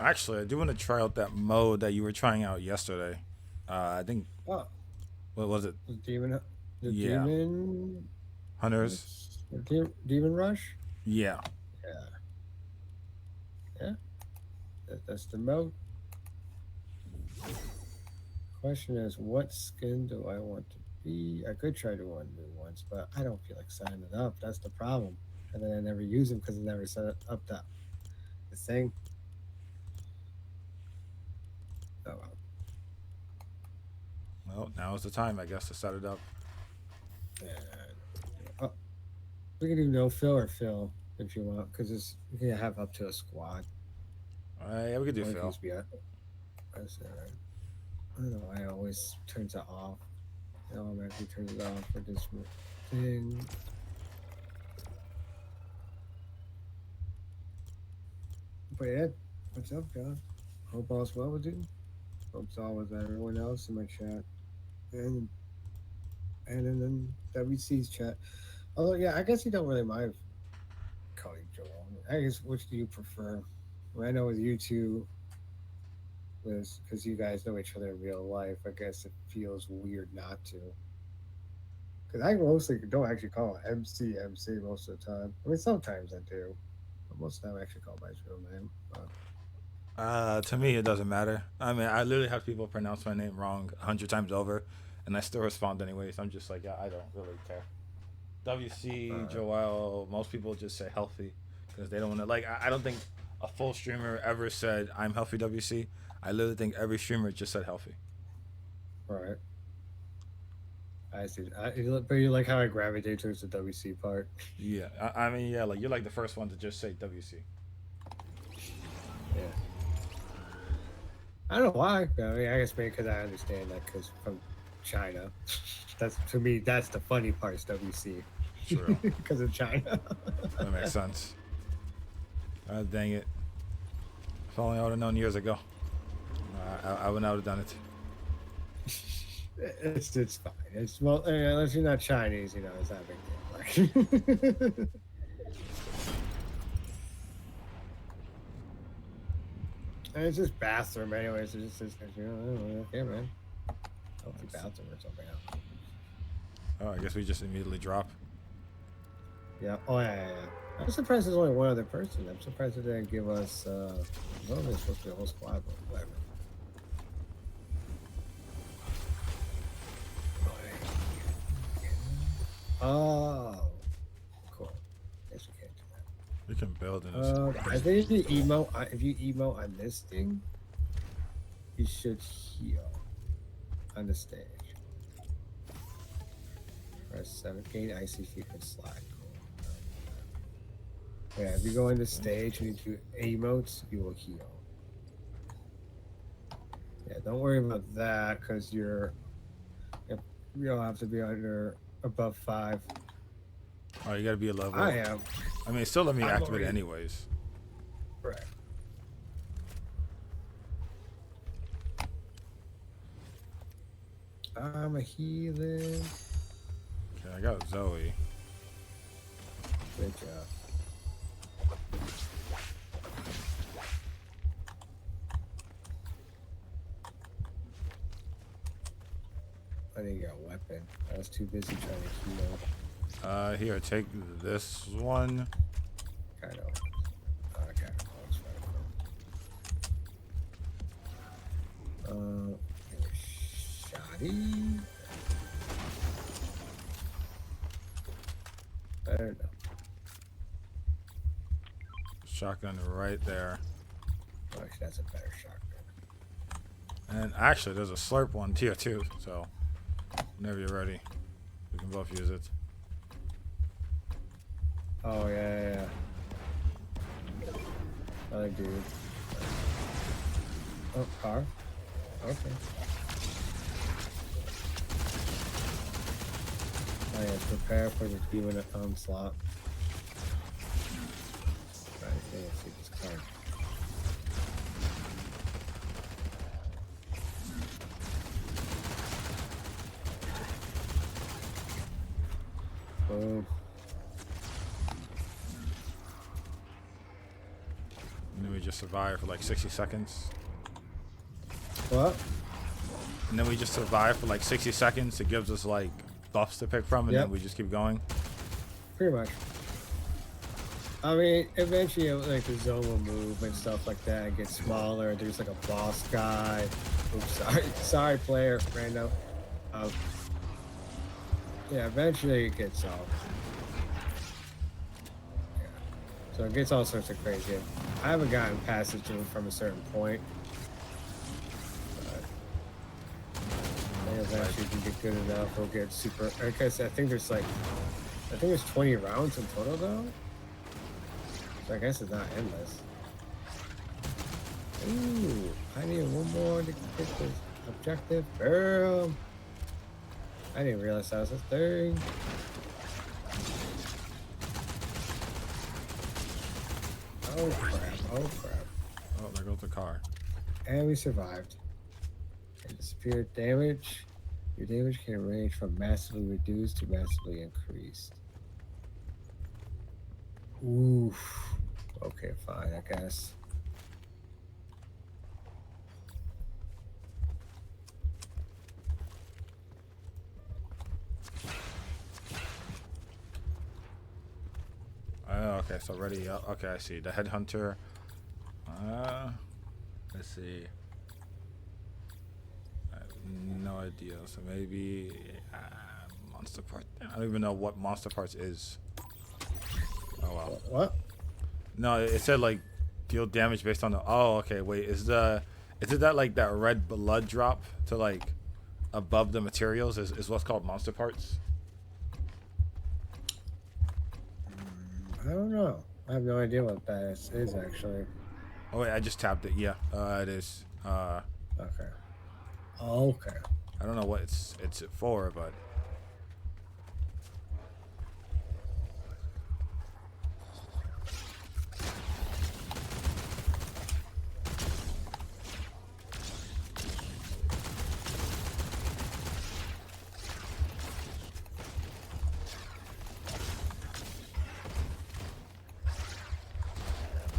Actually, I do want to try out that mode that you were trying out yesterday. I think Oh, what was it? the demon, the Yeah, demon, Hunters. what's the demon rush? Yeah. Yeah, yeah. That's the mode. Question is, what skin do I want to be? I could try to one new ones, but I don't feel like signing up. That's the problem. And then I never use them because I never set up the thing. Oh well. Well, now is the time, I guess, to set it up. And, oh, we can do no fill or fill if you want, because it's you can have up to a squad. All right, yeah, we could do Or you can Phil. just be a. That's alright. I don't know. I always turns it off. It automatically turns it off for this thing. But yeah, what's up, John? Hope all's well with you. Hope it's all with everyone else in my chat and in WC's chat. Although, yeah, I guess you don't really mind calling Joel. I guess which do you prefer? Well, I know with you two, was because you guys know each other in real life. I guess it feels weird not to. Because I mostly don't actually call MC most of the time. I mean, sometimes I do, but most of the time I actually call by his real name. But To me, it doesn't matter. I mean, I literally have people pronounce my name wrong 100 times over, and I still respond anyways. I'm just like, yeah, I don't really care. WC, uh, Joel, most people just say healthy because they don't want to. Like, I don't think a full streamer ever said, I'm healthy WC. I literally think every streamer just said healthy. right. I see. But you like how I gravitate towards the WC part. Yeah. I mean, yeah, like, you're like the first one to just say WC. Yeah. I don't know why. I mean, I guess maybe because I understand that because from China. That's to me. That's the funny part. Is WC True. because of China. That makes sense. Dang it. If only I would have known years ago, I would not have done it. It's fine. It's well, unless you're not Chinese, it's not a big deal. Like, and it's just bathroom, anyways. It's just okay, man. Healthy bathroom or something. Oh, I guess we just immediately drop. Yeah. Oh yeah. I'm surprised there's only one other person. I'm surprised they didn't give us. Well, they're supposed to be a whole squad, but whatever. Oh, cool. Guess we can't do We can build in this. that. I think if you emote on this thing, you should heal on the stage. Press 7, gain icy feet and slide. Cool. Yeah, if you go on the stage and you do emotes, you will heal. Yeah, don't worry about that because you'll have to be under above 5. Oh, you gotta be a I level. am. I mean, still let me I'm activate it already anyways. right. I'm a healing. Okay, I got Zoe. Good job. I didn't get a weapon. I was too busy trying to heal. Here, take this one. Kind of. I got it. Shoddy. I don't know. Shotgun right there. Oh, actually, that's a better shotgun. And actually, there's a slurp one tier too. So whenever you're ready, we can both use it. Oh yeah. Other dude. Oh, car. Okay. Oh yeah, prepare for the demon onslaught. Right, yeah, see this card. Boom. Let me just survive for like 60 seconds. What? And then we just survive for like 60 seconds. It gives us like buffs to pick from, and Yep. then we just keep going. Pretty much. I mean, eventually, like the zone will move and stuff like that, and get smaller. There's like a boss guy. Oops, sorry, player, random. Yeah, eventually it gets off. Yeah. So it gets all sorts of crazy. I haven't gotten past it from a certain point. But I think eventually if you get good enough, we'll get super. Like I said, I think there's 20 rounds in total though. So I guess it's not endless. Ooh, I need one more to get this objective. Girl. I didn't realize that was a thing. Oh crap, oh crap. Oh, there goes the car. And we survived. And disappeared damage. Your damage can range from massively reduced to massively increased. Oof. Okay, fine, I guess. Okay, so ready. Okay, I see. The headhunter. Let's see. I have no idea. So maybe monster part. I don't even know what monster parts is. Oh wow. What? No, it said like deal damage based on the. Oh, okay. Wait, is it that like that red blood drop to like above the materials is what's called monster parts? I don't know. I have no idea what that is actually. Oh wait, I just tapped it. Yeah, it is. Okay. Okay. I don't know what it's for, but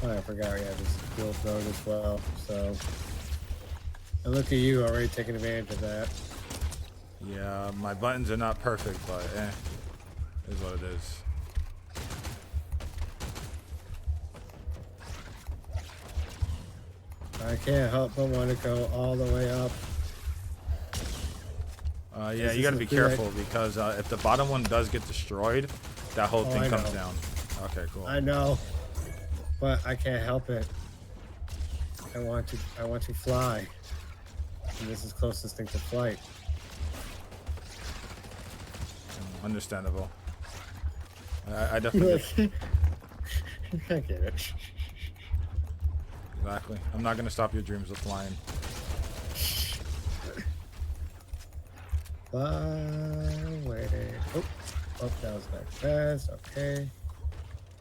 Oh, I forgot we have this build mode as well. So, and look at you already taking advantage of that. yeah, my buttons are not perfect, but is what it is. I can't help but want to go all the way up. Yeah, This you gotta is be a good- careful because if the bottom one does get destroyed, that whole thing I comes know. down. Okay, cool. I know, but I can't help it. I want to fly. And this is closest thing to flight. Understandable. I definitely I get it. exactly. I'm not gonna stop your dreams of flying. Wait. Oh, that was back fast. Okay.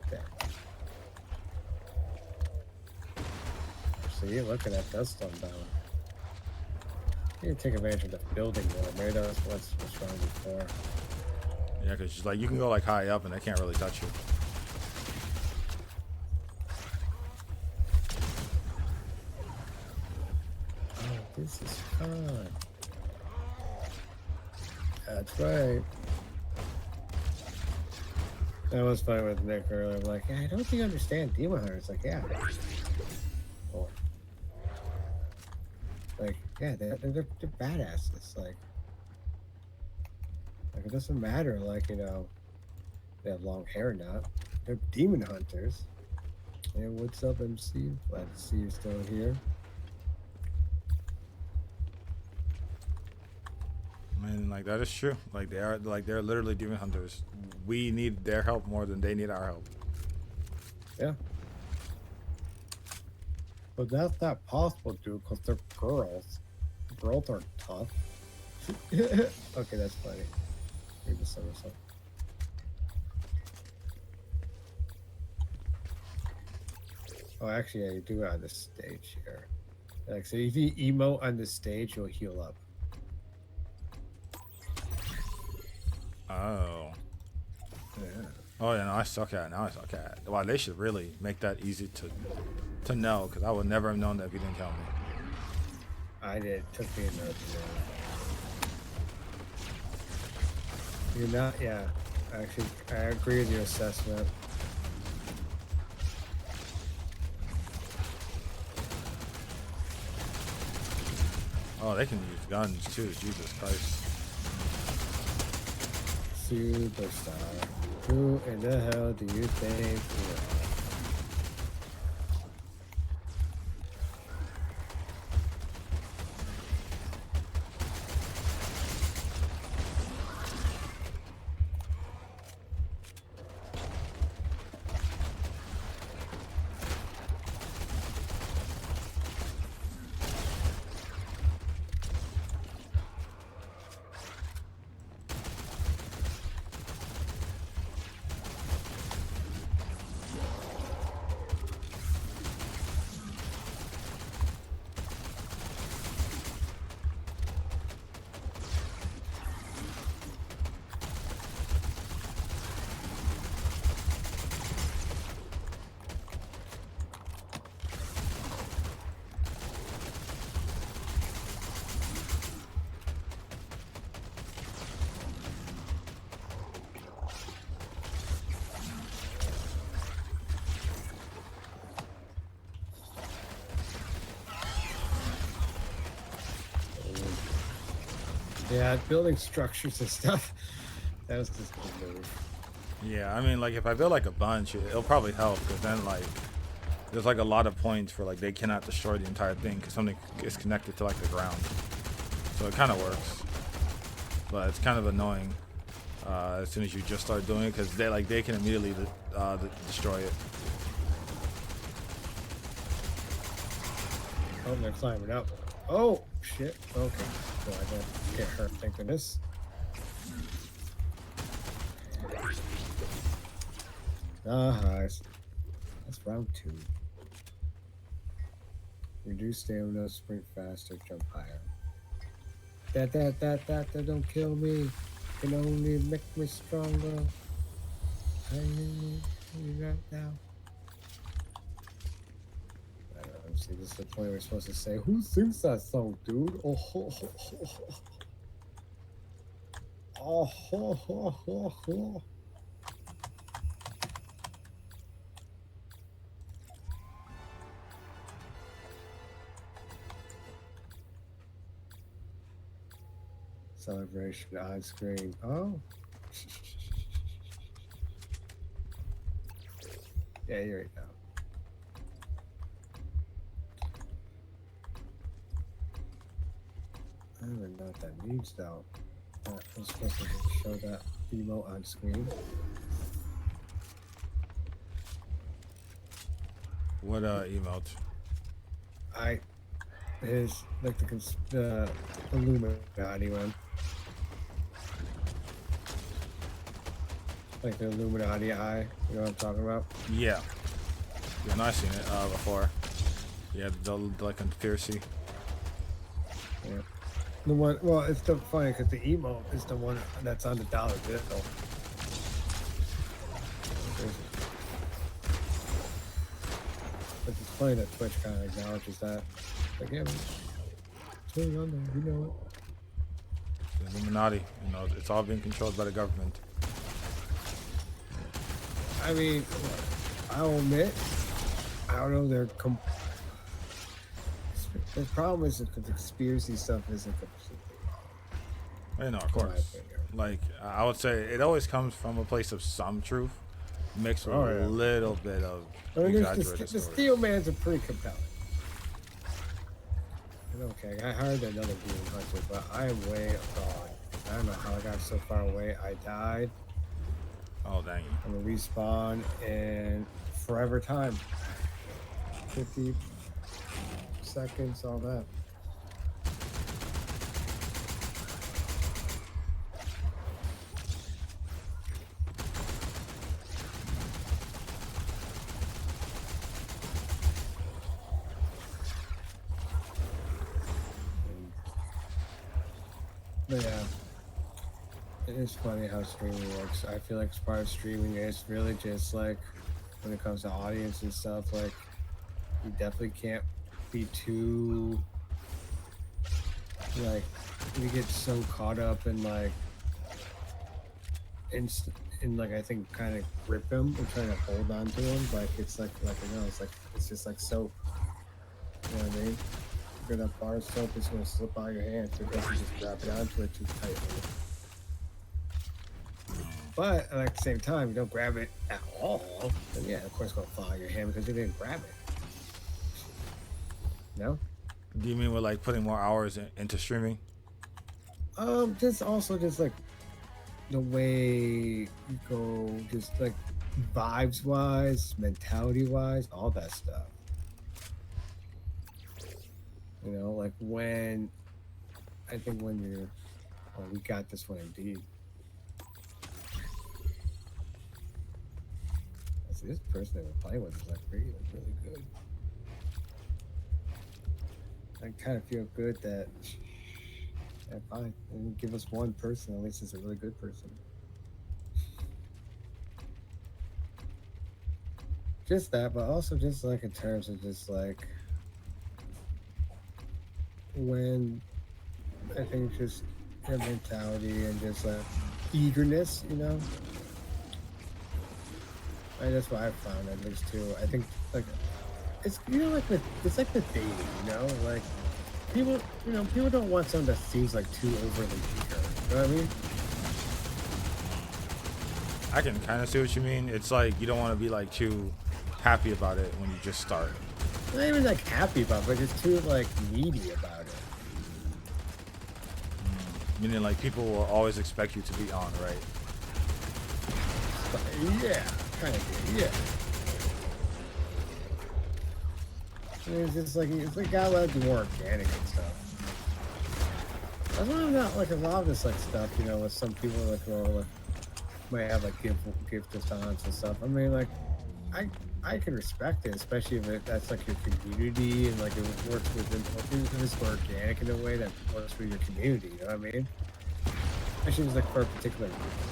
Okay. See, look at that dust on down. You can take advantage of the building more. Maybe that's what's wrong before. Yeah, because like you can go like high up and they can't really touch you. Oh, this is fun. That's right. That was funny with Nick earlier. I'm like, I don't think you understand Demon Hunter. It's like, yeah. Or, like, yeah, they're badasses. Like it doesn't matter. Like, you know, they have long hair or not. They're demon hunters. And what's up, MC? Glad to see you still here. I mean, like that is true. Like they're literally demon hunters. We need their help more than they need our help. Yeah. But that's not possible, dude, because they're girls. Girls are tough. Okay, that's funny. Maybe the somersault. Oh, actually, yeah, you do it on this stage here. Like, so if you emote on this stage, you'll heal up. Oh. Yeah. Oh yeah, no, I suck at it. Now I suck at it. Wow, they should really make that easy to know, because I would never have known that if you didn't tell me. I did. It took me a minute to know. You're not. Yeah. Actually, I agree with your assessment. Oh, they can use guns too. Jesus Christ. Superstar. Who in the hell do you think you are? Yeah, building structures and stuff. That was just a move. Yeah, I mean, like if I build like a bunch, it'll probably help, because then like there's like a lot of points for like they cannot destroy the entire thing because something is connected to like the ground. So it kind of works, but it's kind of annoying as soon as you just start doing it, because they can immediately destroy it. Oh, they're climbing up. Oh, shit. Okay. Well, I don't get hurt, thank goodness. Nice. That's round 2. Reduce stamina, sprint faster, jump higher. That don't kill me. Can only make me stronger. I need you right now. I don't know, see, this is the point where we're supposed to say, who sings that song, dude? Oh, ho, ho, ho, ho. Oh, ho, ho, ho, ho. Celebration on screen. Oh. Yeah, you're right now. I don't even know what that means though. I'm supposed to show that emote on screen. What emote? His like the Illuminati one. Like the Illuminati eye, you know what I'm talking about? Yeah. Yeah, no, I've seen it before. Yeah, the like conspiracy. Yeah. The one, well, it's still funny because the emote is the one that's on the dollar bill. But it's funny that Twitch kind of acknowledges that. Like, yeah, man, it's really on there, you know it. The Illuminati, you know, it's all being controlled by the government. I mean, I'll admit, I don't know, the problem is that the conspiracy stuff isn't completely wrong. You know, of course. Like, I would say it always comes from a place of some truth, mixed with a little bit of exaggerated the Steel Man's are pretty compelling. Okay, I heard another Demon Hunter, but I am way gone. I don't know how I got so far away. I died. Oh, dang. I'm gonna respawn in forever time. 50 seconds, all that. But yeah, it's funny how streaming works. I feel like part of streaming is really just like when it comes to audience and stuff. Like you definitely can't be too like you get so caught up in like in like I think kind of grip him and trying to hold on to him. Like it's like I know it's like it's just like soap. You know what I mean? You're that bar of soap is gonna slip out of your hand, so you don't just grab it onto it too tightly. But at the same time, you don't grab it at all, then yeah, of course, it's gonna fall out of your hand because you didn't grab it. No. Do you mean with like putting more hours into streaming? Just also just like the way you go, just like vibes wise, mentality wise, all that stuff. You know, like when I think when you're, oh, we got this one indeed. I see this person that we're playing with is like really good. I kind of feel good that, yeah, fine. And give us one person, at least it's a really good person. Just that, but also just like in terms of just like when I think just your mentality and just like eagerness, you know. That's what I've found at least too. I think like it's like it's like the dating, you know, like people people don't want something that seems like too overly eager. You know what I mean? I can kind of see what you mean. It's like you don't want to be like too happy about it when you just start. Not even like happy about it, but just too like needy about it. Meaning like people will always expect you to be on, right? But, yeah, kind of yeah. It's just like gotta let it be more organic and stuff. That's why I'm not like a lot of this like stuff, you know, with some people like might have like gift distance and stuff. I mean, like I can respect it, especially if that's like your community and like it works within if it's organic in a way that works with your community. You know what I mean? Especially if it's like for a particular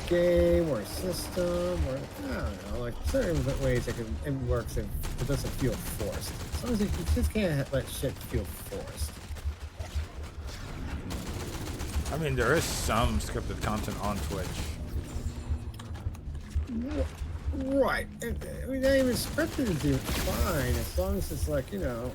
game or a system or I don't know, like certain ways it works and it doesn't feel forced. As long as you just can't let shit feel forced. I mean, there is some scripted content on Twitch. Right. I mean, not even scripted is even fine as long as it's like, you know,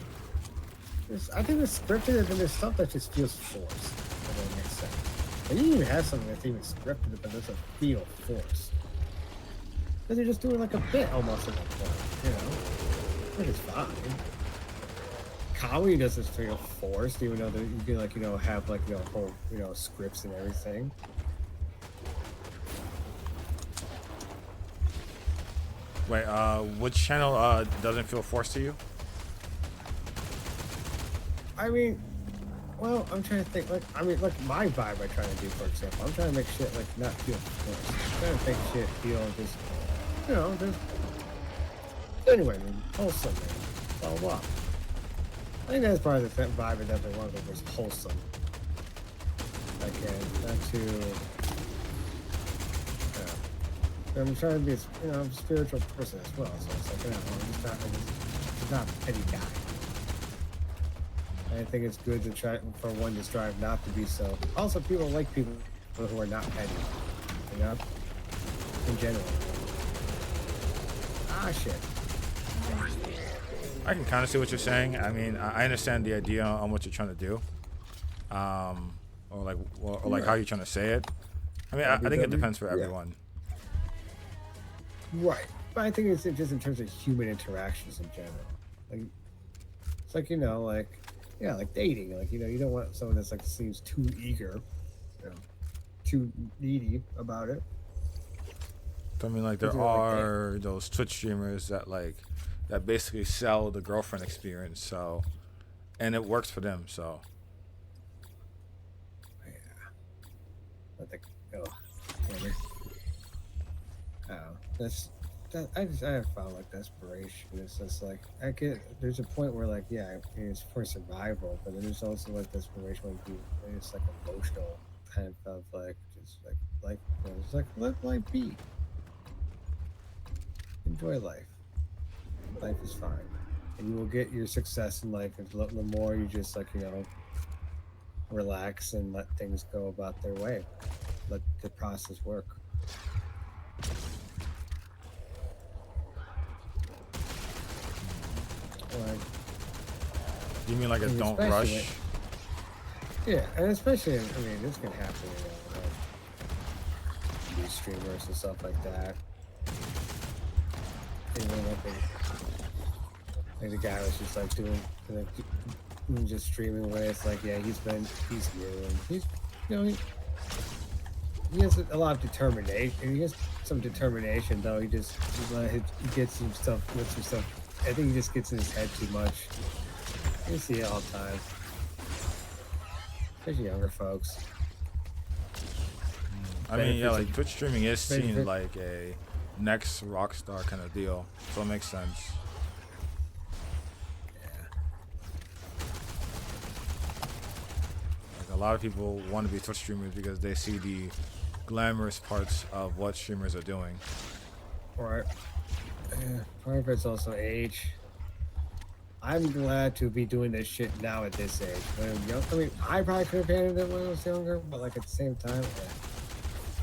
I think it's scripted and then there's stuff that just feels forced. If that makes sense. And you even have something that's even scripted but doesn't feel forced. Because you're just doing like a bit almost at that point, you know? Which is fine. Comedy doesn't feel forced, even though you can like, you know, have like, you know, whole, you know, scripts and everything. Wait, which channel doesn't feel forced to you? I mean, well, I'm trying to think. Like, I mean, like my vibe I try to do, for example. I'm trying to make shit like not feel forced. I'm trying to make shit feel just, you know, just anyway, man, wholesome, man. Blah blah. Blah. I think that's part of the vibe I definitely want to go was wholesome. Like, not too. I'm trying to be, you know, I'm a spiritual person as well, so it's like, you know, I'm just not a petty guy. I think it's good to try for one to strive not to be so. Also, people like people who are not petty, you know, in general. Ah, shit. I can kind of see what you're saying. I mean, I understand the idea on what you're trying to do, or like how you're trying to say it. I mean, I think it depends for everyone. Right, but I think it's just in terms of human interactions in general. Like, it's like, you know, like, yeah, like dating. Like, you know, you don't want someone that's like seems too eager, you know, too needy about it. So, I mean, like there are those Twitch streamers that basically sell the girlfriend experience. So, and it works for them. So, yeah, but the that's that. I have found like desperation. It's just like there's a point where like yeah, it's for survival, but then there's also like desperation when it's like emotional repent of like just like you know, just like let life be. Enjoy life. Life is fine, and you will get your success in life if the more you just like relax and let things go about their way. Let the process work. Like, You mean like a and don't especially rush? yeah, and especially I mean this can happen, these streamers and stuff like that. Even like the guy was just like doing like just streaming where it's like yeah he's new and he's you know he has a lot of determination. He has some determination though. He gets himself with himself. I think he just gets in his head too much. You see it all the time, especially younger folks. I mean, yeah, Benefits like of Twitch streaming is seen benefit. like a next Rockstar kind of deal, so it makes sense. Yeah, Like a lot of people want to be Twitch streamers because they see the glamorous parts of what streamers are doing. or part of it's also age. I'm glad to be doing this shit now at this age. When I'm young, I mean, I probably could have handled it when I was younger, but like at the same time,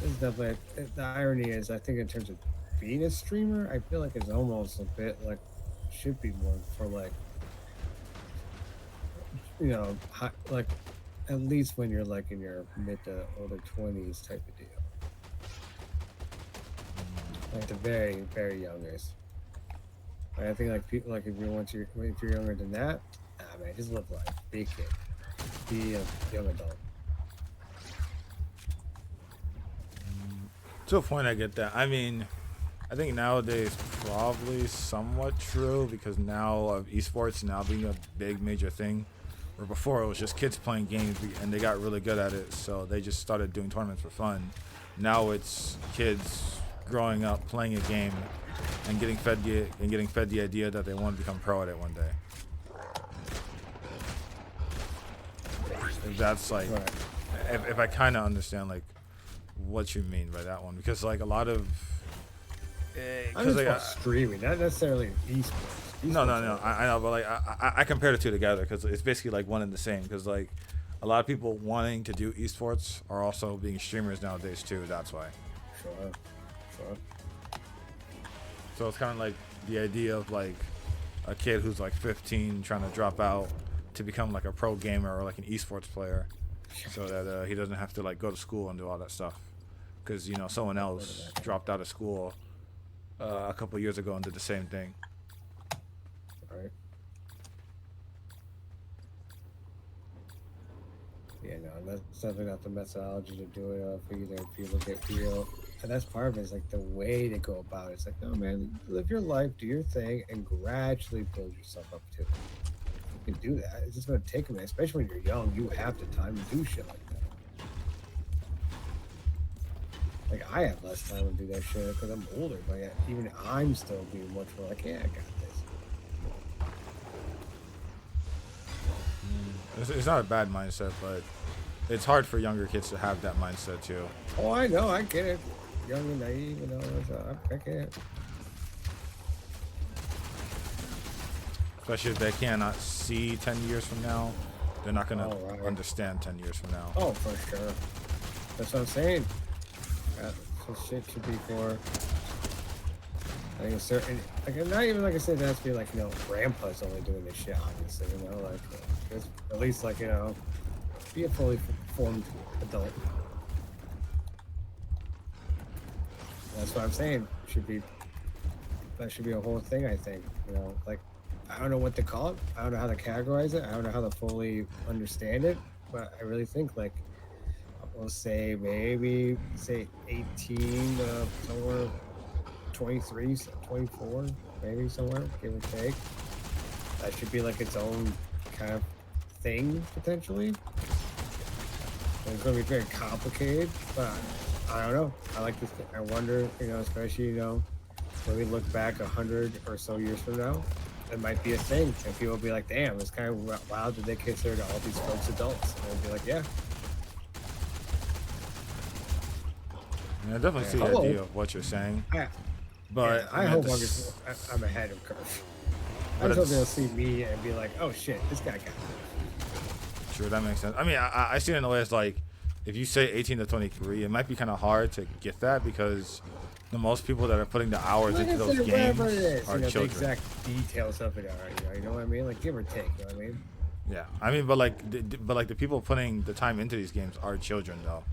it's definitely the irony is I think in terms of being a streamer, I feel like it's almost a bit like should be more for like like at least when you're like in your mid to older 20s type of deal, like the very youngest. Like, I think like people like if you're younger than that, nah man, just live life, be a kid, be a young adult. To a point, I get that. I mean, I think nowadays probably somewhat true because now of esports now being a big major thing. Where before it was just kids playing games and they got really good at it, so they just started doing tournaments for fun. Now it's kids growing up playing a game and getting fed the idea that they want to become pro at it one day. If that's like, Right. if I kind of understand like what you mean by that one, because like a lot of, I'm because just like about streaming, not necessarily esports. no, Esports no, are- I know, but like I compared the two together because it's basically like one and the same. Because like a lot of people wanting to do esports are also being streamers nowadays too. That's why. Sure, sure. So it's kind of like the idea of like a kid who's like 15 trying to drop out to become like a pro gamer or like an esports player, so that he doesn't have to like go to school and do all that stuff. Because you know someone else dropped out of school a couple years ago and did the same thing. Right. Yeah, no, that's definitely not the methodology to do it for either people get real. And that's part of it is like the way to go about it. It's like, no man, live your life, do your thing, and gradually build yourself up to it. You can do that. It's just gonna take a minute, especially when you're young. You have the time to do shit like that. Like I have less time to do that shit because I'm older, but yet even I'm still being much more like, yeah, I got this. It's not a bad mindset, but it's hard for younger kids to have that mindset too. Oh, I know, I get it. Young and naive, you know, I get it. Especially if they cannot see 10 years from now, they're not gonna Oh, right. understand 10 years from now. Oh, for sure. That's what I'm saying. So shit should be for. I think a certain, like, not even like I said, it has to be like, grandpa's only doing this shit, obviously, like, just at least, like, be a fully formed adult. That's what I'm saying. That should be a whole thing, I think. Like, I don't know what to call it. I don't know how to categorize it. I don't know how to fully understand it. But I really think, like, we'll say maybe, 18 to somewhere 23, 24, maybe somewhere, give or take. That should be like its own kind of thing, potentially. And it's going to be very complicated, but I don't know. I like this. I wonder, especially, when we look back 100 or so years from now, it might be a thing. And people will be like, damn, it's kind of wild that they consider all these folks adults. And I'll be like, yeah. I definitely see the Hello. idea of what you're saying, Yeah, but I at hope the s- I'm ahead of curve. I but just hope they'll it's see me and be like, "Oh shit, this guy got it." true. That makes sense. I mean, I see it in a way as like, if you say 18 to 23, it might be kind of hard to get that because the most people that are putting the hours Like into I those said, games whatever it is, are the children. exact details of it are, you know what I mean? Like give or take, you know what I mean? Yeah, I mean, but like, but like the people putting the time into these games are children though,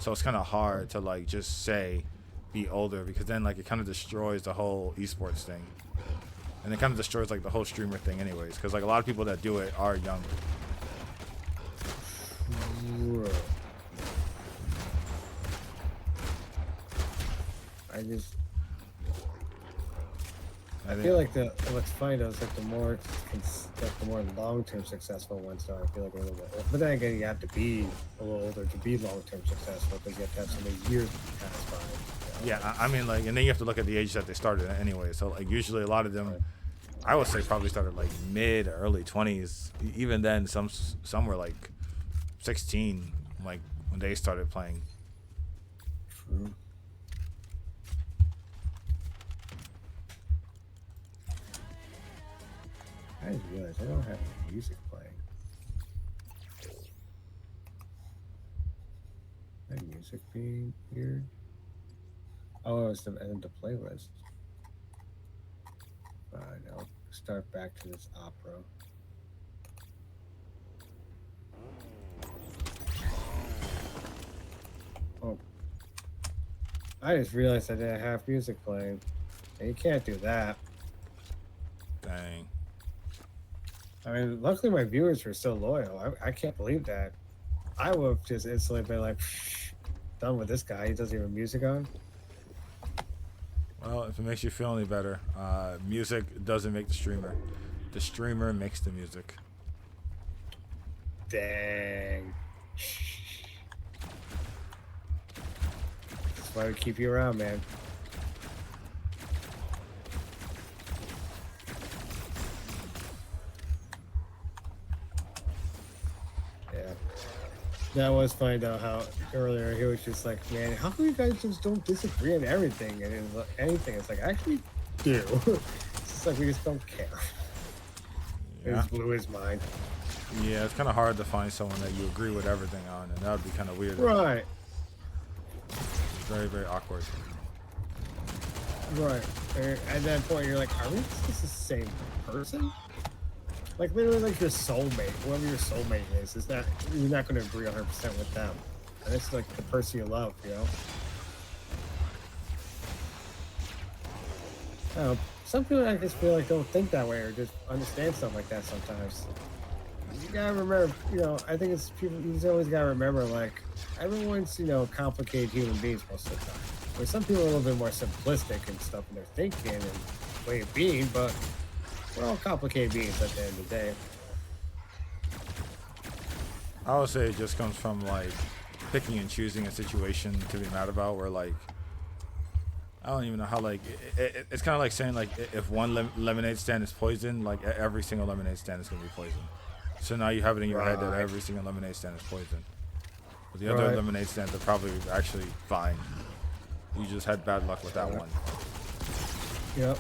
so it's kind of hard to like just say be older because then like it kind of destroys the whole esports thing, and it kind of destroys like the whole streamer thing anyways because like a lot of people that do it are young. Bro. I just I think- feel like what's funny though is like the more long-term successful ones though I feel like a little bit. But then again, you have to be a little older to be long-term successful because you have to have so many years pass by. You know? Yeah, I mean like, and then you have to look at the age that they started at anyway. So like usually a lot of them, I would say probably started like mid or early 20s. Even then, some were like 16, like when they started playing. True. I just realized I don't have any music playing. My music being weird. Oh, it's the end of the playlist. Fine, I'll start back to this opera. Oh, I just realized I didn't have music playing. And you can't do that. Dang. I mean, luckily my viewers were still loyal. I can't believe that. I would have just instantly been like, done with this guy. He doesn't even have music on. Well, if it makes you feel any better, music doesn't make the streamer. The streamer makes the music. Dang. That's why we keep you around, man. Yeah. That was funny though how earlier he was just like, man, how come you guys just don't disagree on everything and it's like, anything? It's like, I actually do. It's just like we just don't care. It Yeah. just blew his mind. Yeah, it's kind of hard to find someone that you agree with everything on, and that would be kind of weird. Right. Very, very awkward. Right. And at that point, you're like, are we just the same person? Like literally, like your soulmate, whoever your soulmate is that you're not going to agree 100% with them, and it's like the person you love, you know. I don't know, some people I just feel like don't think that way or just understand stuff like that sometimes. You gotta remember, you know, I think it's people. You just always gotta remember, like everyone's, you know, complicated human beings most of the time. Where some people are a little bit more simplistic and stuff in their thinking and way of being, but we're all complicated beings at the end of the day. I would say it just comes from like picking and choosing a situation to be mad about. Where like, I don't even know how like it's kind of like saying like if one lemonade stand is poison, like every single lemonade stand is gonna be poison. So now you have it in your head that Right. every single lemonade stand is poison. But the other Right. lemonade stands are probably actually fine. You just had bad luck with that Right. one. Yep.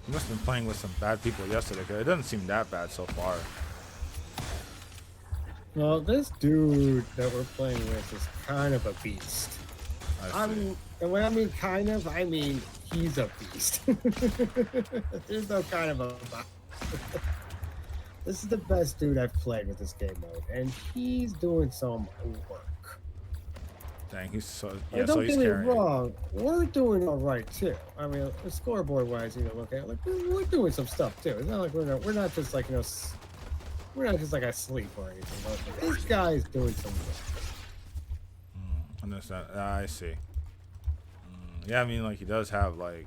You must have been playing with some bad people yesterday, 'cause it doesn't seem that bad so far. Well, this dude that we're playing with is kind of a beast. I see. And when I mean kind of, I mean he's a beast. There's no kind of a. This is the best dude I've played with this game mode, and he's doing some work. Dang, he's so Like, yeah. So don't he's get me carrying. wrong, we're doing all right too. I mean, scoreboard wise, look at it, like we're doing some stuff too. It's not like we're not just like we're not just like asleep or anything. But this guy's doing some work. Understand? I see. Yeah, I mean, like he does have like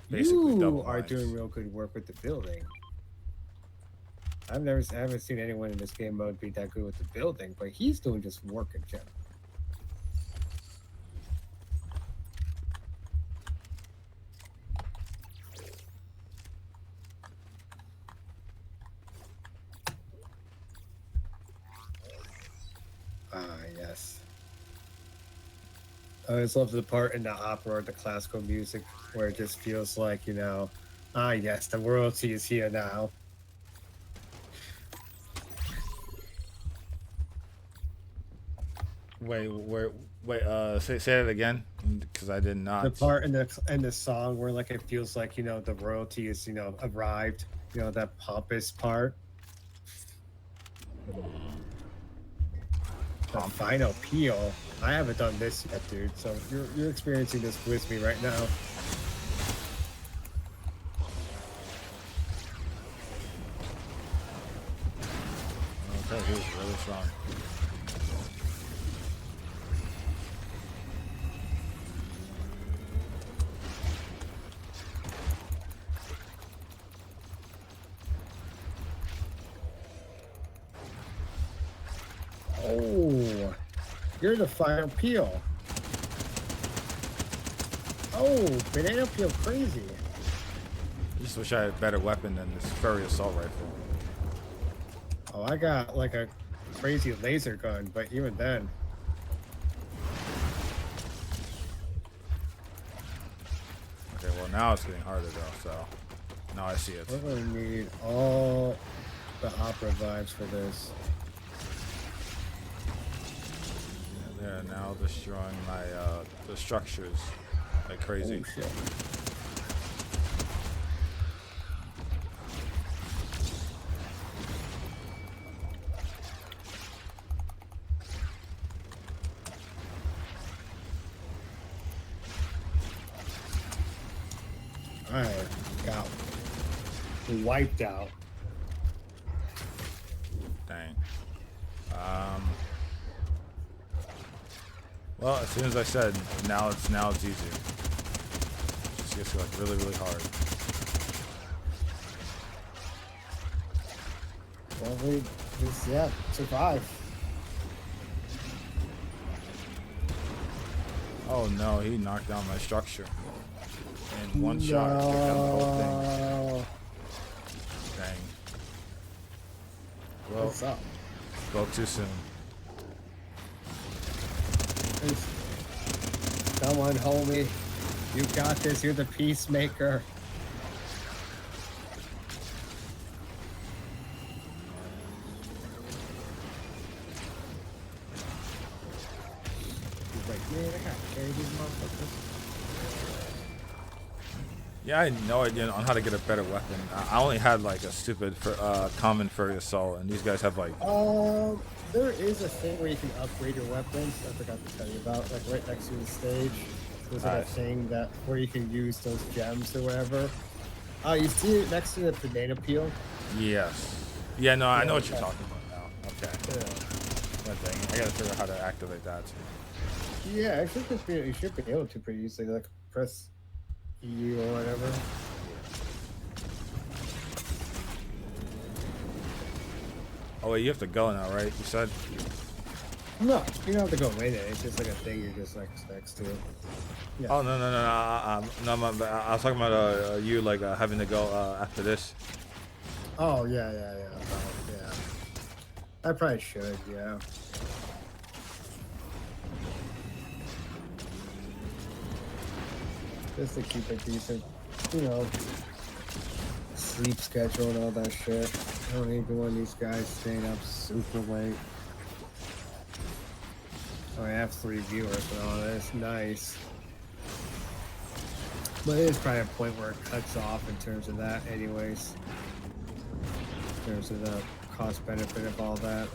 basically You double are mines. doing real good work with the building. I haven't seen anyone in this game mode be that good with the building, but he's doing just work in general. Ah, yes. I always love the part in the opera or the classical music where it just feels like, ah, yes, the royalty is here now. Wait, where? Wait, say it again, because I did The not. part in the song where like it feels like the royalty is arrived. That pompous part. The final peel. I haven't done this yet, dude. So you're experiencing this with me right now. Okay, he was really strong. Oh, you're the final peel. Oh, banana peel crazy. I just wish I had a better weapon than this furry assault rifle. Oh, I got like a crazy laser gun, but even then. Okay, well now it's getting harder though. So now I see it. We're gonna need all the opera vibes for this. They're now destroying my the structures like crazy. Oh, shit. Alright, got wiped out. Dang. Well, as soon as I said, now it's easy. It just gets like really, really hard. Well, we just survive. Oh no, he knocked down my structure in one shot. Took down the whole thing. Dang. Well, What's up? spoke too soon. Come on, homie. You got this. You're the peacemaker. He's like, man, I gotta carry these motherfuckers. Yeah, I had no idea on how to get a better weapon. I only had like a stupid common furry assault, and these guys have like. There is a thing where you can upgrade your weapons. I forgot to tell you about, like right next to the stage. There's like a thing where you can use those gems or whatever. You see it next to the banana peel? Yes. Yeah, no, I know what you're talking about now. Okay. Yeah. That thing. I gotta figure out how to activate that. Yeah, I think you should be able to pretty easily, like press EU or whatever. Oh wait, you have to go now, right? You said. No, you don't have to go in it. It's just like a thing you're just like next to it. Yeah. Oh no. I was talking about you like having to go after this. Oh yeah. Oh, yeah. I probably should. Yeah. Just to keep a decent, sleep schedule and all that shit. I don't even want these guys staying up super late. Oh, I have 3 viewers and all this. Nice. But it is probably a point where it cuts off in terms of that anyways. In terms of the cost benefit of all that.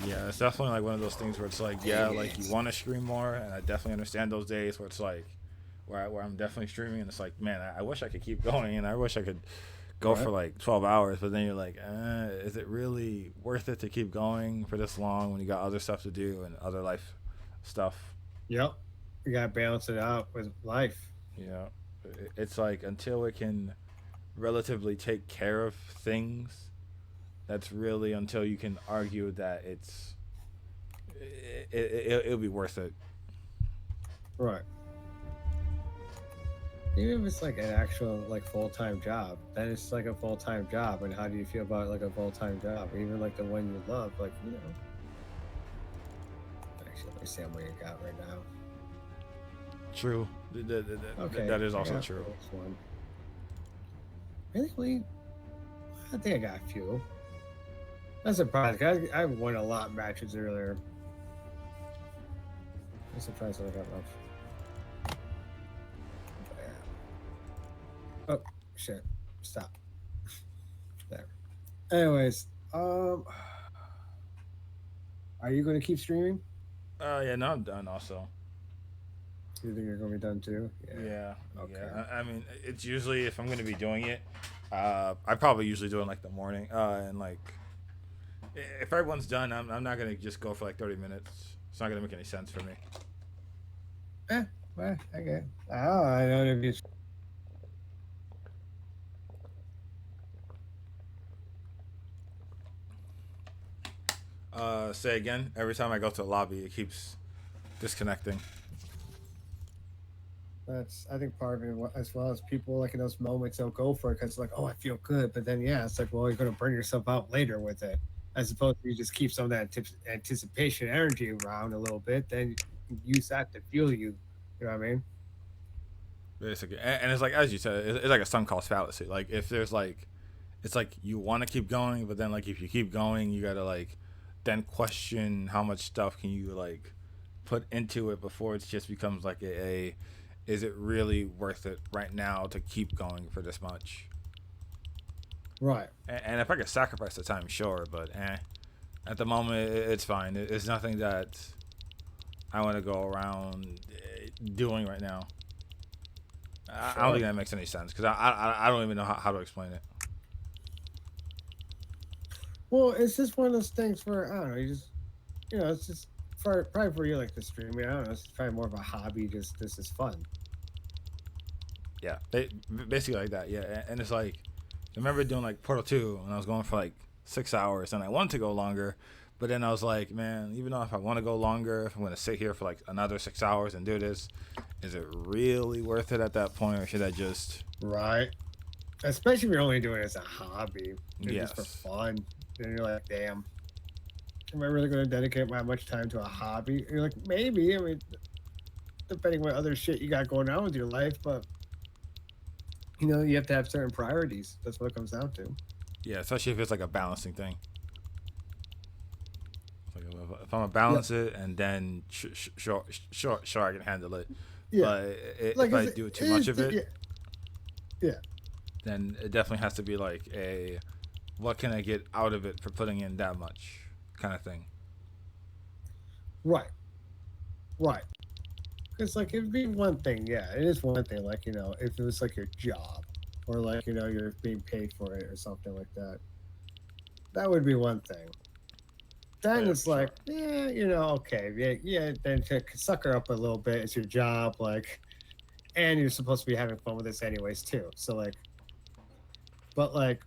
Yeah, it's definitely like one of those things where it's like, yeah, Dang like you it. want to stream more, and I definitely understand those days where it's like, where I'm definitely streaming, and it's like, man, I wish I could keep going, and I wish I could go for Right. like 12 hours, but then you're like, is it really worth it to keep going for this long when you got other stuff to do and other life stuff? Yep. You gotta balance it out with life. You know, it's like until it can relatively take care of things, that's really until you can argue that it'll be worth it. Right. Even if it's like an actual like full time job, then it's like a full time job. And how do you feel about like a full time job? Or even like the one you love, like Actually, let me see how many you got right now. True. Okay, That is I also got true. this one. Really? I think I got a few. I'm surprised. I won a lot of matches earlier. I'm surprised I got much. Oh shit! Stop there. Anyways, are you going to keep streaming? Yeah, no, I'm done also. Do you think you're going to be done too? Yeah, Yeah. Okay. yeah. I mean, it's usually if I'm gonna be doing it, I probably usually do it in like the morning. And like, if everyone's done, I'm not gonna just go for like 30 minutes. It's not gonna make any sense for me. Eh, well, okay. Oh, I don't know if you. Say again. Every time I go to a lobby, it keeps disconnecting. That's I think part of it as well as people like in those moments they'll go for it because like oh I feel good, but then yeah it's like well you're gonna burn yourself out later with it as opposed to you just keep some of that anticipation energy around a little bit, then you can use that to fuel you. You know what I mean? Basically, and it's like as you said, it's like a sunk cost fallacy. Like if there's like, it's like you want to keep going, but then like if you keep going, you gotta like then question how much stuff can you like put into it before it just becomes like a is it really worth it right now to keep going for this much? Right. And if I could sacrifice the time, sure, but at the moment it's fine. It's nothing that I want to go around doing right now. I don't think Sure. that makes any sense because I don't even know how to explain it. Well, it's just one of those things where I don't know, you just it's just for probably for you like the streaming. I don't know, it's probably more of a hobby. Just this is fun. Yeah, basically like that. Yeah, and it's like I remember doing like Portal 2 and I was going for like 6 hours and I wanted to go longer, but then I was like, man, even though if I want to go longer, if I'm gonna sit here for like another 6 hours and do this, is it really worth it at that point, or should I just Right. Especially if you're only doing it as a hobby and just for yes, fun. Then you're like, damn, am I really going to dedicate my much time to a hobby? And you're like, maybe. I mean, depending what other shit you got going on with your life, but you have to have certain priorities. That's what it comes down to. yeah, especially if it's like a balancing thing. Like if I'm gonna Yeah, balance it and then sure I can handle it, yeah. but Like, if I do too much of it, yeah, yeah. then it definitely has to be like a what can I get out of it for putting in that much kind of thing. Right, right. Because like it'd be one thing, yeah, it is one thing. Like if it was like your job, or like you're being paid for it or something like that, that would be one thing. Oh Then yeah, it's for sure. like, yeah, okay, yeah, yeah. Then to sucker up a little bit, it's your job, like, and you're supposed to be having fun with this anyways too. So like, but like,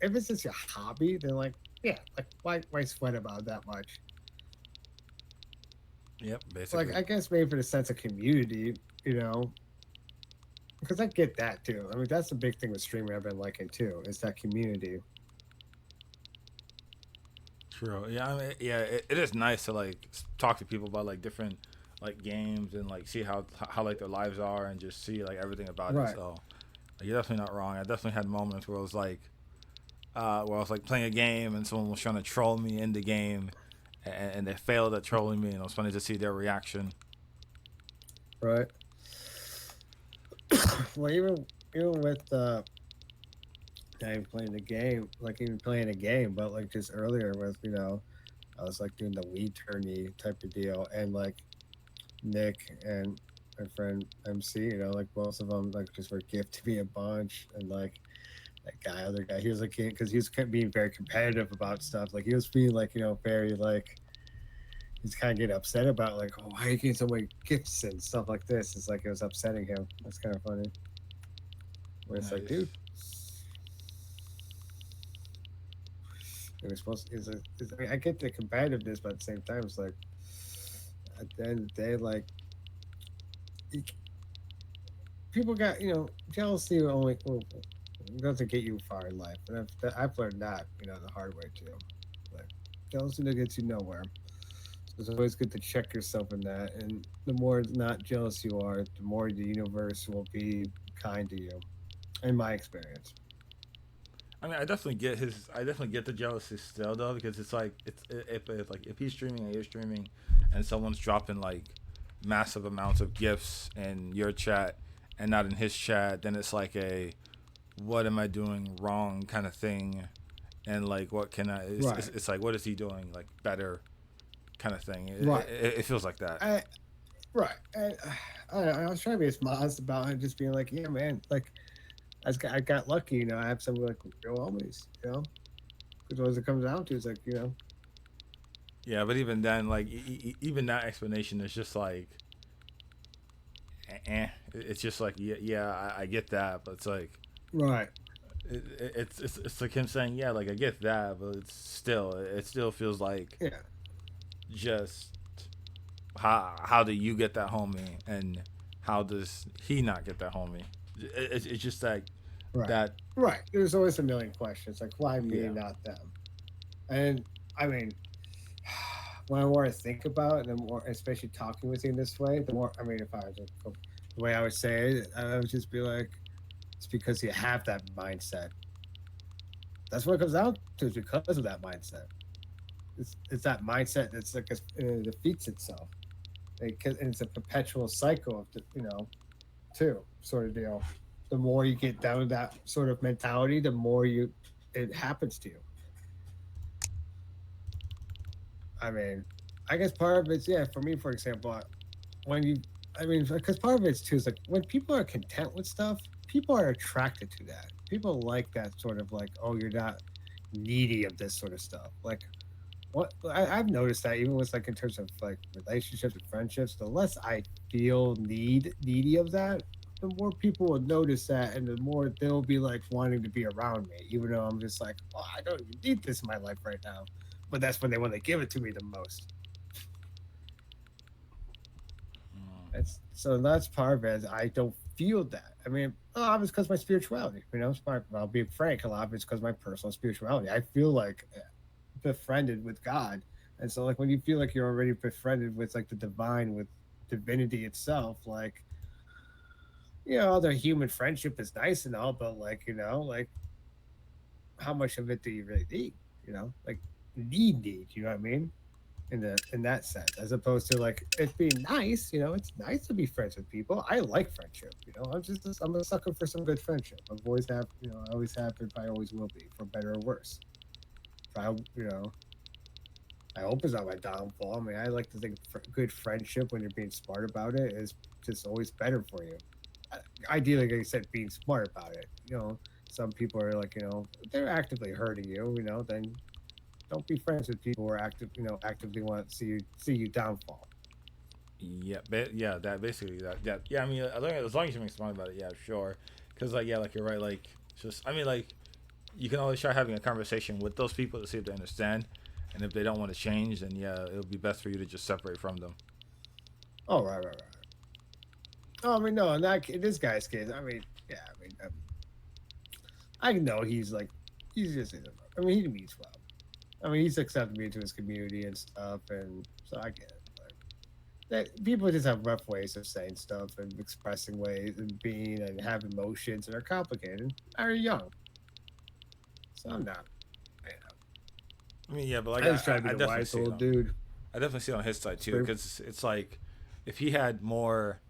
if it's just your hobby, then like, yeah, like why sweat about it that much? Yep, Like, basically. I guess maybe for the sense of community, you know, because I get that too. I mean, that's the big thing with streaming I've been liking too, is that community. True. Yeah, I mean, yeah, it is nice to like talk to people about like different like games and like see how like their lives are and just see like everything about it. Right. So like, you're definitely not wrong. I definitely had moments where it was like where I was like playing a game and someone was trying to troll me in the game, and they failed at trolling me, and it was funny to see their reaction. Right. Well, even with not even playing the game, like even playing a game, but like just earlier with I was like doing the weed tourney type of deal, and like Nick and my friend MC, like both of them like just were gifted me a bunch, and like other guy, he was like, because he was being very competitive about stuff. Like he was being like, very like he's kind of getting upset about like, oh, why are you getting so many gifts and stuff like this? It's like it was upsetting him. That's kind of funny. Where it's like, dude, Nice. it was supposed. I mean, I get the competitiveness, but at the same time, it's like at the end of the day, like people got jealousy only doesn't get you far in life, and I've learned that the hard way too. Like jealousy that gets you nowhere. So it's always good to check yourself in that, and the more not jealous you are, the more the universe will be kind to you. In my experience. I mean, I definitely get the jealousy still though, because it's like if he's streaming and you're streaming, and someone's dropping like massive amounts of gifts in your chat and not in his chat, then it's like a what am I doing wrong kind of thing, and like what can I? Right. It's like what is he doing like better kind of thing. Right. It feels like that. Right. And, I was trying to be as modest about it, just being like, yeah, man, like I got lucky, I have some like real homies, because what it comes down to is like, Yeah, but even then, like even that explanation is just like, it's just like yeah, I get that, but it's like right. it's like him saying yeah, like I get that, but it still feels like Yeah. just how do you get that homie, and how does he not get that homie? It's just like Right. that. Right. There's always a million questions, like why me, Yeah. not them? And I mean, when I more I think about it, the more, especially talking with you in this way, the more, I mean, if I was the way I would say it, I would just be like, it's because you have that mindset. That's what it comes down to, is because of that mindset. It's that mindset that's like it defeats itself. And it's a perpetual cycle of too, sort of deal. The more you get down to that sort of mentality, the more it happens to you. I mean, I guess part of it's, yeah, for me, for example, when you, I mean, because part of it's too is like when people are content with stuff, people are attracted to that. People like that sort of like, oh, you're not needy of this sort of stuff. Like I've noticed that even with like in terms of like relationships and friendships, the less I feel needy of that, the more people will notice that, and the more they'll be like wanting to be around me, even though I'm just like, oh, I don't even need this in my life right now. But that's when they want to give it to me the most. That's part of it. I don't feel that. I mean, a lot of it's because my spirituality. I'll be frank. A lot of it's because my personal spirituality. I feel like befriended with God, and so like when you feel like you're already befriended with like the divine, with divinity itself, like the human friendship is nice and all, but like like how much of it do you really need? Like need. You know what I mean? In that sense, as opposed to like it being nice. It's nice to be friends with people. I like friendship. I'm a sucker for some good friendship. I've always have. I always have been. I always will be, for better or worse. If I I hope it's not my downfall. I mean, I like to think good friendship, when you're being smart about it, is just always better for you. Ideally, like I said, being smart about it. Some people are like, they're actively hurting you. Then don't be friends with people who are actively want to see you downfall. Yeah, yeah, that basically that. Yeah, I mean, as long as you're being smart about it, yeah, sure. Because like, yeah, like you're right. Like, it's just, I mean, like, you can always try having a conversation with those people to see if they understand, and if they don't want to change, then yeah, it'll be best for you to just separate from them. Oh, right. Oh, I mean, no, in this guy's case, I mean, yeah, I mean, I know he's like, he's just, I mean, he means well. I mean, he's accepted me into his community and stuff, and so I get it. People just have rough ways of saying stuff and expressing ways and being and have emotions that are complicated. Are young, so I'm not. I mean, yeah, but like I just try to be I the definitely wise see it old on. dude. I definitely see it on his side too, because it's like if he had more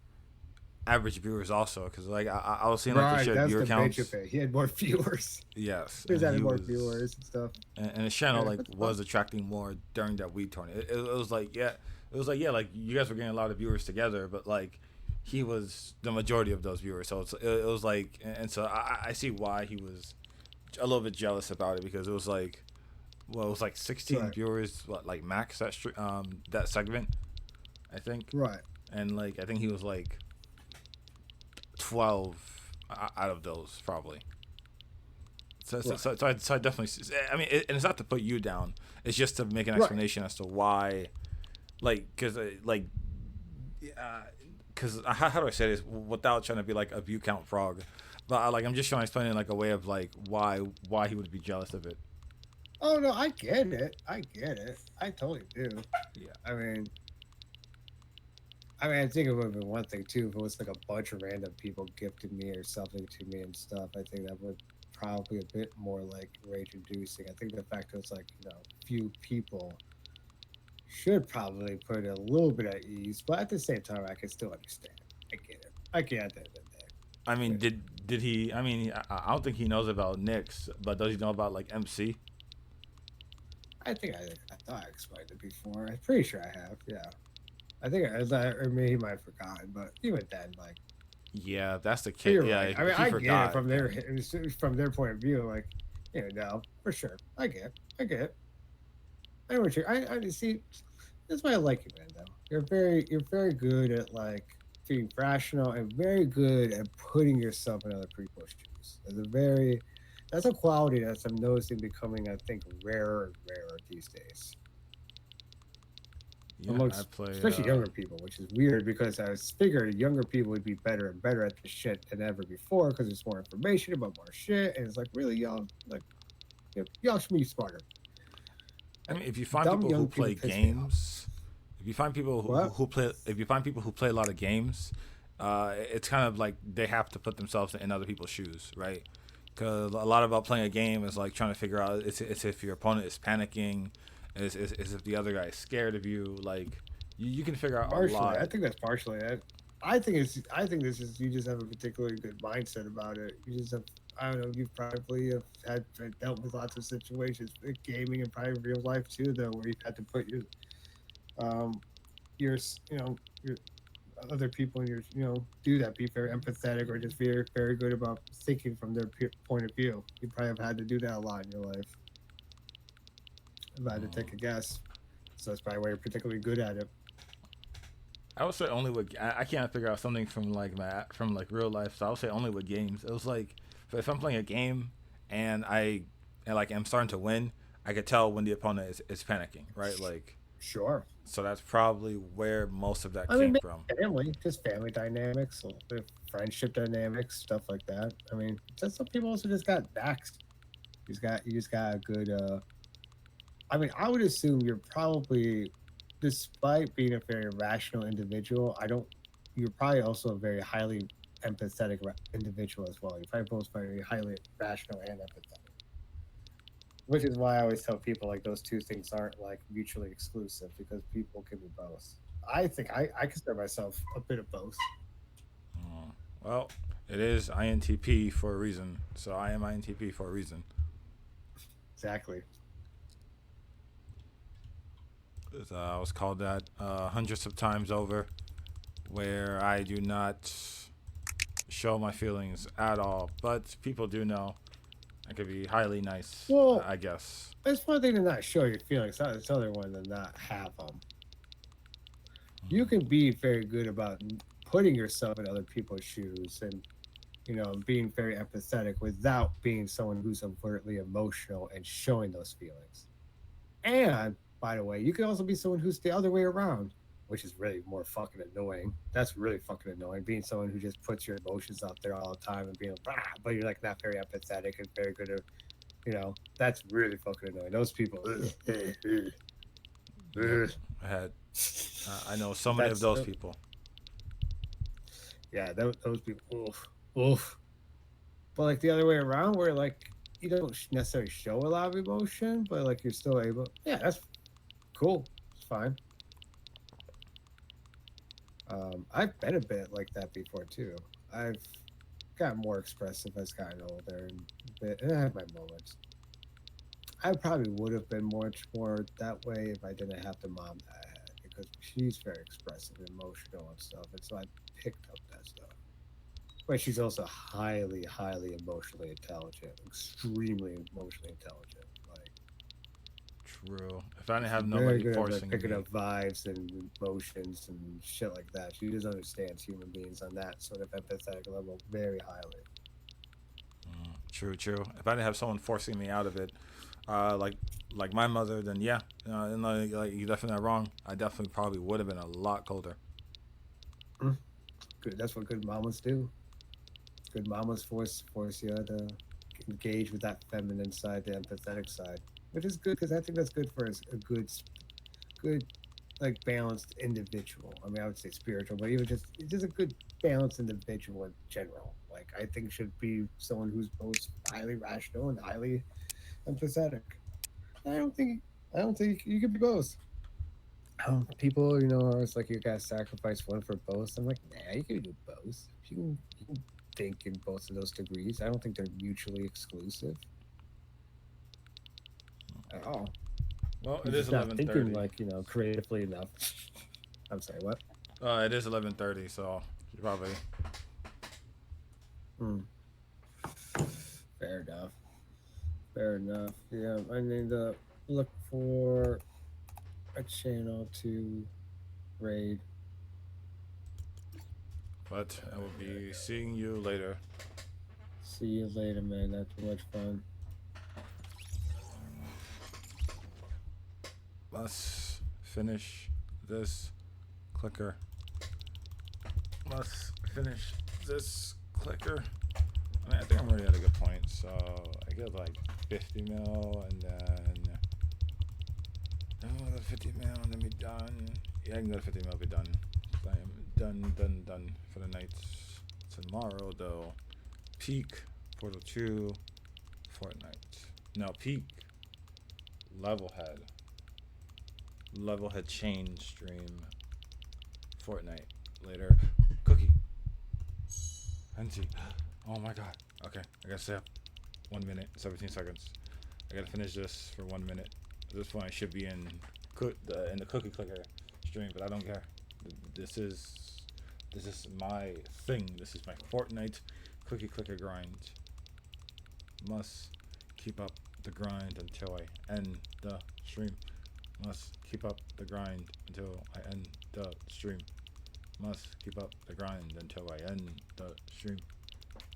average viewers also, because like I was seeing like the Right, shared that's viewer the major counts. thing. He had more viewers. Yes, He was and having he more was, viewers and stuff. and his channel Yeah, like that's fun. was attracting more during that weed tournament. It was like yeah, it was like yeah, like you guys were getting a lot of viewers together, but like he was the majority of those viewers. So it was like, and so I see why he was a little bit jealous about it because it was like, well, it was like 16 Right, viewers, what, like max that segment, I think, right, and like I think he was like 12 out of those probably. right, So I definitely, I mean, and it's not to put you down. It's just to make an right. explanation as to why, like, because how do I say this without trying to be like a view count frog, but like I'm just trying to explain it in like a way of like why he would be jealous of it. Oh no, I get it. I get it. I totally do. Yeah. I mean, I think it would have been one thing too if it was like a bunch of random people gifted me or something to me and stuff. I think that would probably a bit more like rage inducing. I think the fact that it's like few people should probably put it a little bit at ease, but at the same time, I can still understand. I get it. I get it at the end of the day. I mean, Yeah. did he? I mean, I don't think he knows about Knicks, but does he know about like MC? I thought I explained it before. I'm pretty sure I have. Yeah. I think or maybe he might have forgotten, but even then, like, Yeah, if that's the but case. you're Yeah, right. I mean, if he I get it forgot, then from their point of view. Like, no, for sure. I get it. I know what I see. That's why I like you, man. Though you're very good at like being rational and very good at putting yourself in other people's shoes. That's a quality that I'm noticing becoming, I think, rarer and rarer these days yeah, I amongst play. especially younger people, which is weird because I was figured younger people would be better and better at this shit than ever before because there's more information about more shit, and it's like really y'all like y'all should be smarter. I mean, if you find Dumb people who young people play piss me off. games, if you find people What? if you find people who play a lot of games, it's kind of like they have to put themselves in other people's shoes, right? Because a lot about playing a game is like trying to figure out it's if your opponent is panicking, is if the other guy is scared of you. Like you can figure out a Partially, lot. I think that's partially it. I think this is you just have a particularly good mindset about it. You just have I don't know. You probably have dealt with lots of situations with gaming and probably real life too, though, where you've had to put um your your other people in your do that. Be very empathetic or just very good about thinking from their point of view. You probably have had to do that a lot in your life. If I had to take a guess, so that's probably why you're particularly good at it. I would say only with I can't figure out something from like from like real life. So I would say only with games. It was like if I'm playing a game and like I'm starting to win, I could tell when the opponent is panicking, right? Like Sure. so that's probably where most of that I mean, came maybe from. family, just family dynamics, the friendship dynamics, stuff like that. I mean, just some people also just got backs. You just got a good. I mean, I would assume you're probably, despite being a very rational individual, I don't. You're probably also a very highly empathetic individual as well. You're probably both very highly rational and empathetic, which is why I always tell people like those two things aren't like mutually exclusive because people can be both. I think I consider myself a bit of both. Well, it is INTP for a reason. So I am INTP for a reason. Exactly. I was called that hundreds of times over, where I do not show my feelings at all. But people do know. I could be highly nice, Well, I guess. it's one thing to not show your feelings. It's other one to not have them. You can be very good about putting yourself in other people's shoes and being very empathetic without being someone who's overtly emotional and showing those feelings. And by the way, you can also be someone who's the other way around, which is really more fucking annoying. That's really fucking annoying. Being someone who just puts your emotions out there all the time and being like, but you're like not very empathetic and very good at, that's really fucking annoying. Those people, Yep, I had. I know so many of that's those people. yeah, those people, oof, oof. But like the other way around, where like you don't necessarily show a lot of emotion, but like you're still able. Yeah, that's cool. It's fine. I've been a bit like that before too. I've gotten more expressive as gotten older, and I have my moments. I probably would have been much more that way if I didn't have the mom that I had because she's very expressive, and emotional, and stuff. And so I picked up that stuff. But she's also highly, highly emotionally intelligent, extremely emotionally intelligent. Like True. If I didn't she's have very nobody good at forcing picking me, up vibes and emotions and shit like that. She just understands human beings on that sort of empathetic level very highly. true, true. If I didn't have someone forcing me out of it, like my mother, then yeah, and like you're definitely not wrong. I definitely probably would have been a lot colder. Mm. Good. That's what good mamas do. Good mamas force you to engage with that feminine side, the empathetic side, which is good because I think that's good for a good like balanced individual. I mean, I would say spiritual, but even just a good balanced individual in general. Like I think should be someone who's both highly rational and highly empathetic. I don't think I don't think you could be both. People, are always like you gotta sacrifice one for both. I'm like, nah, you can do both. You can think in both of those degrees. I don't think they're mutually exclusive at all. Well, You're it is just not thinking 11:30. like creatively enough. I'm sorry, what? It is 11:30, so you probably. Hmm. Fair enough. Fair enough. Yeah, I need to look for a channel to raid. But I will Yeah, be yeah. seeing you later. See you later, man. That's too much fun. Let's finish this clicker. Let's finish this clicker. I mean, I think I'm already at a good point, so I get like 50 mil, and then another 50 mil, and then be done. Yeah, I can go to 50 mil, be done. I am done for the night. Tomorrow, though, peak Portal 2, Fortnite. No, peak Levelhead chain stream, Fortnite later. Cookie. Henty. Oh my god. Okay, I gotta stay up. 1 minute, 17 seconds. I gotta finish this for 1 minute. At this point, I should be in the cookie clicker stream, but I don't care. This is my thing. This is my Fortnite cookie clicker grind. Must keep up the grind until I end the stream. Must keep up the grind until I end the stream. Must keep up the grind until I end the stream.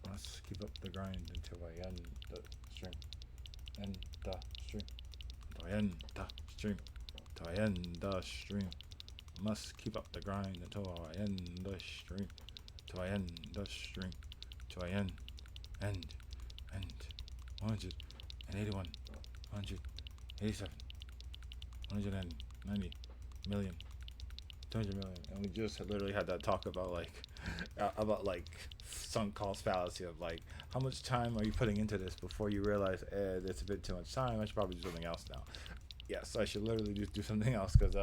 Must keep up the grind until I end the stream. End the stream. Until I end the stream. Until I end the stream. Must keep up the grind until I end the stream. Till I end the stream. Till I end. 181, 187, 190 million, 200 million, and we just literally had that talk about like sunk cost fallacy of like how much time are you putting into this before you realize it's a bit too much time. I should probably do something else now. Yes, I should literally just do something else because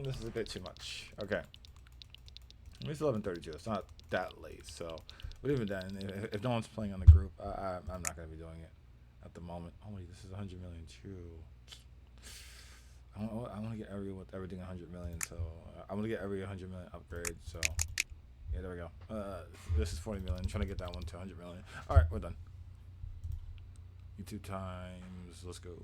this is a bit too much. Okay, it's 11:32. It's not that late, so. But even then, if no one's playing on the group, I'm not gonna be doing it at the moment. Oh wait, this is 100 million too. I want to get everything 100 million, so I want to get every 100 million upgrade. So yeah, there we go. This is 40 million. I'm trying to get that one to 100 million. All right, we're done. YouTube times. Let's go.